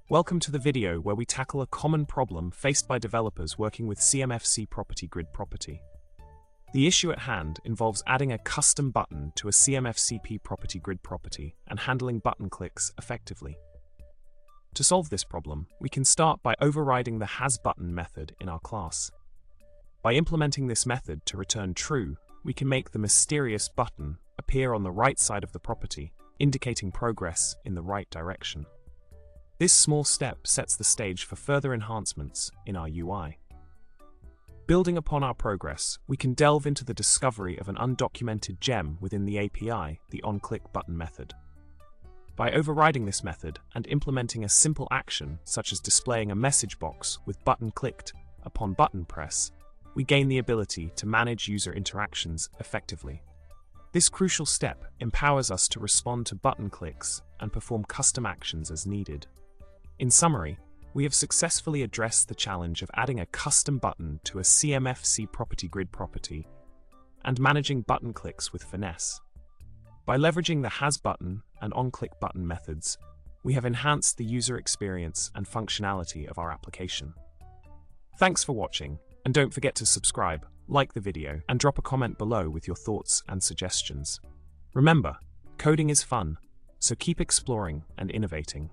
Welcome to the video where we tackle a common problem faced by developers working with CMFCPropertyGridProperty. The issue at hand involves adding a custom button to a CMFCPropertyGridProperty and handling button clicks effectively. To solve this problem, we can start by overriding the HasButton method in our class. By implementing this method to return true, we can make the mysterious button appear on the right side of the property, indicating progress in the right direction. This small step sets the stage for further enhancements in our UI. Building upon our progress, we can delve into the discovery of an undocumented gem within the API, the OnClickButton method. By overriding this method and implementing a simple action such as displaying a message box with button clicked upon button press, we gain the ability to manage user interactions effectively. This crucial step empowers us to respond to button clicks and perform custom actions as needed. In summary, we have successfully addressed the challenge of adding a custom button to a CMFCPropertyGridProperty and managing button clicks with finesse. By leveraging the HasButton and OnClickButton methods, we have enhanced the user experience and functionality of our application. Thanks for watching, and don't forget to subscribe, like the video, and drop a comment below with your thoughts and suggestions. Remember, coding is fun, so keep exploring and innovating.